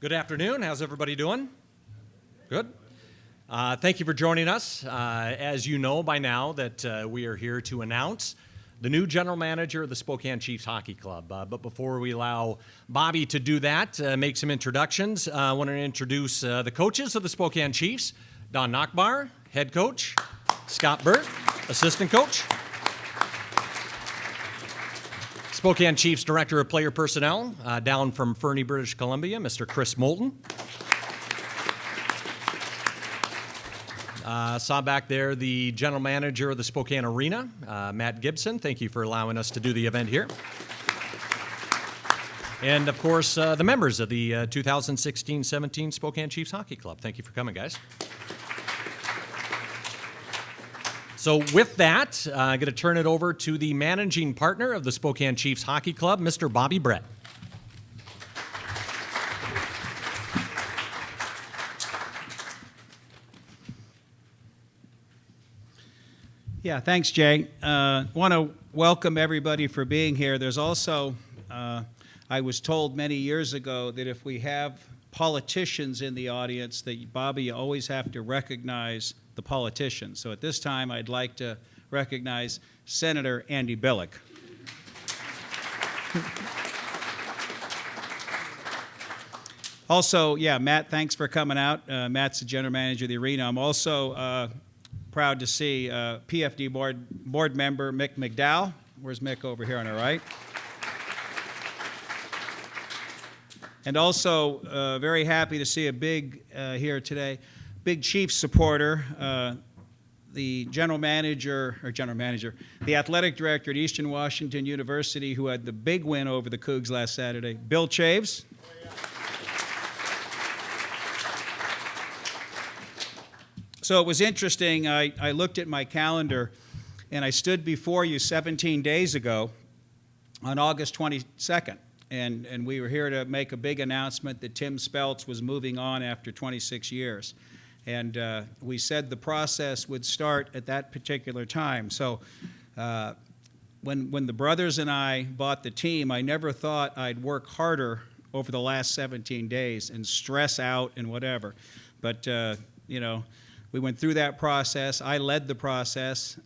Good afternoon. How's everybody doing? Good. Thank you for joining us. As you know by now that we are here to announce the new general manager of the Spokane Chiefs Hockey Club. But before we allow Bobby to do that, make some introductions, I want to introduce the coaches of the Spokane Chiefs. Don Nachbar, head coach. Scott Burt, assistant coach. Spokane Chiefs Director of Player Personnel, down from Fernie, British Columbia, Mr. Chris Moulton. Saw back there the General Manager of the Spokane Arena, Matt Gibson. Thank you for allowing us to do the event here. And, of course, the members of the 2016-17 Spokane Chiefs Hockey Club. Thank you for coming, guys. So with that, I'm going to turn it over to the managing partner of the Spokane Chiefs Hockey Club, Mr. Bobby Brett. Yeah, thanks, Jay. Want to welcome everybody for being here. There's also, I was told many years ago that if we have politicians in the audience, that Bobby, you always have to recognize the politicians. So at this time, I'd like to recognize Senator Andy Billick. Also, yeah, Matt, thanks for coming out. Matt's the general manager of the arena. I'm also proud to see PFD board member Mick McDowell. Where's Mick? Over here on our right. And also very happy to see a big here today, big Chiefs supporter, the the athletic director at Eastern Washington University, who had the big win over the Cougs last Saturday, Bill Chaves. So it was interesting. I looked at my calendar, and I stood before you 17 days ago on August 22nd. And we were here to make a big announcement that Tim Speltz was moving on after 26 years. And we said the process would start at that particular time. So when the brothers and I bought the team, I never thought I'd work harder over the last 17 days and stress out and whatever. But, we went through that process. I led the process.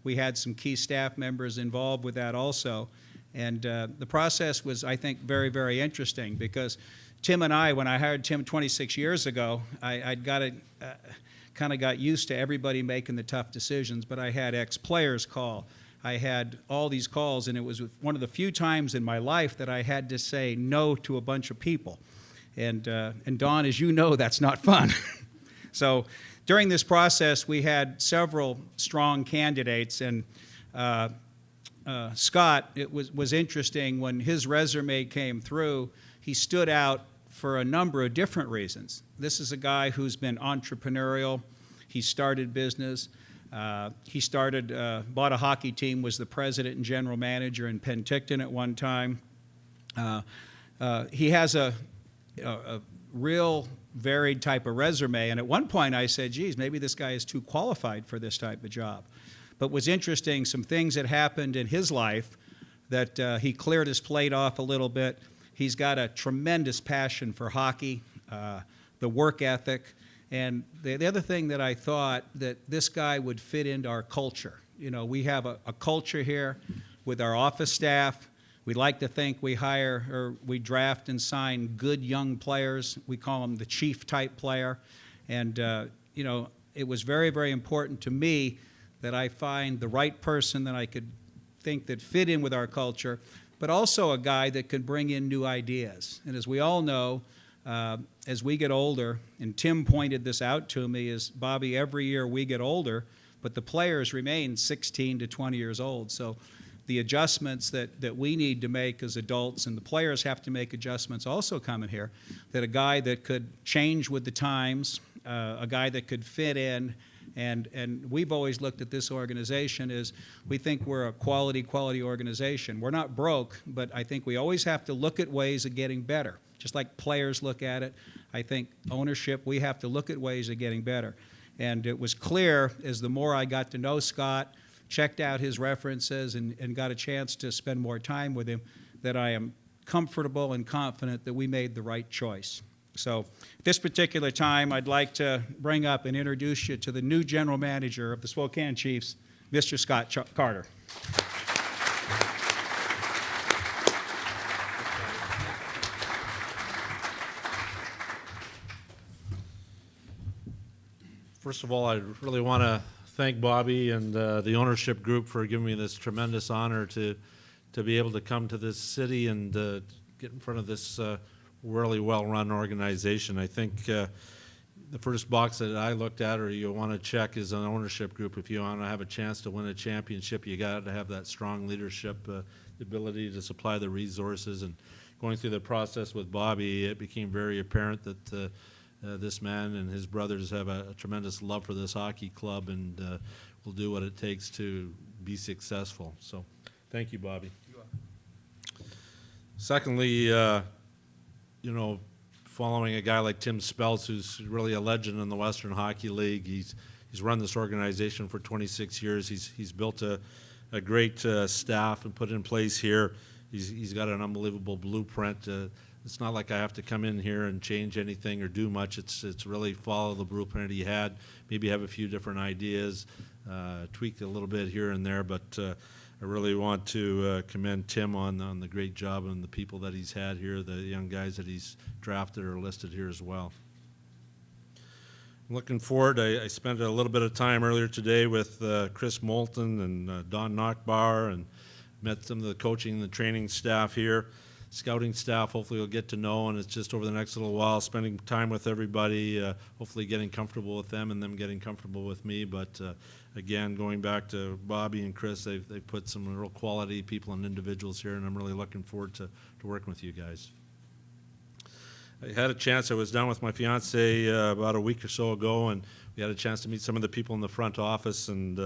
We had some key staff members involved with that also. And the process was, I think, very, very interesting because Tim and I, when I hired Tim 26 years ago, I'd kind of got used to everybody making the tough decisions, but I had ex-players call. I had all these calls, and it was one of the few times in my life that I had to say no to a bunch of people. And Don, as you know, that's not fun. So during this process, we had several strong candidates, and Scott, it was interesting when his resume came through, he stood out for a number of different reasons. This is a guy who's been entrepreneurial. He started business. He bought a hockey team, was the president and general manager in Penticton at one time. He has a real varied type of resume, and at one point I said, geez, maybe this guy is too qualified for this type of job. But what's interesting, some things that happened in his life that he cleared his plate off a little bit. He's got a tremendous passion for hockey, the work ethic, and the other thing that I thought that this guy would fit into our culture. You know, we have a culture here with our office staff. We like to think we hire or we draft and sign good young players. We call them the chief type player. And, it was very, very important to me that I find the right person that I could think that fit in with our culture, but also a guy that could bring in new ideas. And as we all know, as we get older, and Tim pointed this out to me, is Bobby, every year we get older, but the players remain 16 to 20 years old. So the adjustments that we need to make as adults, and the players have to make adjustments also coming here, that a guy that could change with the times, a guy that could fit in, and we've always looked at this organization as we think we're a quality organization. We're not broke, but I think we always have to look at ways of getting better. Just like players look at it, I think ownership, we have to look at ways of getting better. And it was clear as the more I got to know Scott, checked out his references, and got a chance to spend more time with him, that I am comfortable and confident that we made the right choice. So at this particular time, I'd like to bring up and introduce you to the new general manager of the Spokane Chiefs, Mr. Scott Carter. First of all, I really want to thank Bobby and the ownership group for giving me this tremendous honor to be able to come to this city and get in front of this really well-run organization. I think the first box that I looked at or you want to check is an ownership group. If you want to have a chance to win a championship, you got to have that strong leadership, the ability to supply the resources. And going through the process with Bobby, it became very apparent that this man and his brothers have a tremendous love for this hockey club and will do what it takes to be successful. So thank you, Bobby. Secondly, you know, following a guy like Tim Speltz, who's really a legend in the Western Hockey League, he's run this organization for 26 years. He's built a great staff and put in place here. He's got an unbelievable blueprint. It's not like I have to come in here and change anything or do much. It's really follow the blueprint he had, maybe have a few different ideas, tweak a little bit here and there, but I really want to commend Tim on the great job and the people that he's had here, the young guys that he's drafted or listed here as well. I'm looking forward. I spent a little bit of time earlier today with Chris Moulton and Don Knockbauer and met some of the coaching and the training staff here. Scouting staff, hopefully we'll get to know, and it's just over the next little while, spending time with everybody, hopefully getting comfortable with them and them getting comfortable with me. But again, going back to Bobby and Chris, they've put some real quality people and individuals here, and I'm really looking forward to working with you guys. I had a chance, I was down with my fiance about a week or so ago, and we had a chance to meet some of the people in the front office, and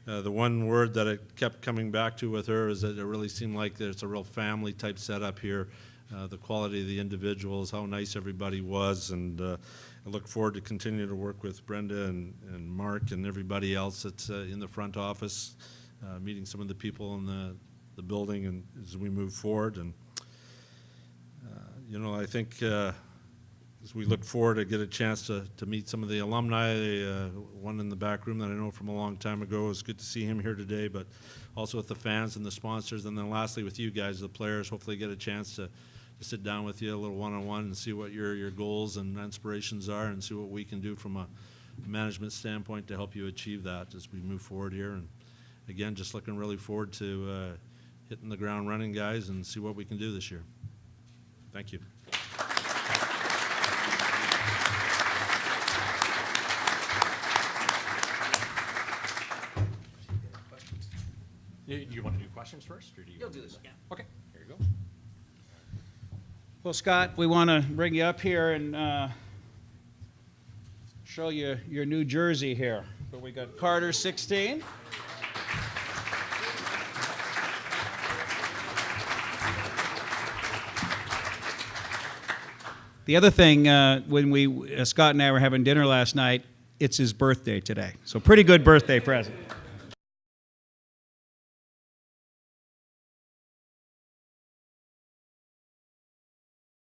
the one word that I kept coming back to with her is that it really seemed like there's a real family type setup here. The quality of the individuals, how nice everybody was, and I look forward to continue to work with Brenda and Mark and everybody else that's in the front office, meeting some of the people in the building and as we move forward. And you know, I think as we look forward to get a chance to meet some of the alumni, one in the back room that I know from a long time ago. It's good to see him here today, but also with the fans and the sponsors, and then lastly with you guys, the players, hopefully get a chance to sit down with you a little one-on-one and see what your goals and inspirations are and see what we can do from a management standpoint to help you achieve that as we move forward here. And again, just looking really forward to hitting the ground running, guys, and see what we can do this year. Thank you. You want to do questions first, or do you? You'll do this again. Okay, here you go. Well, Scott, we want to bring you up here and show you your new jersey here. So we got Carter 16. The other thing, when Scott and I were having dinner last night, it's his birthday today. So pretty good birthday present.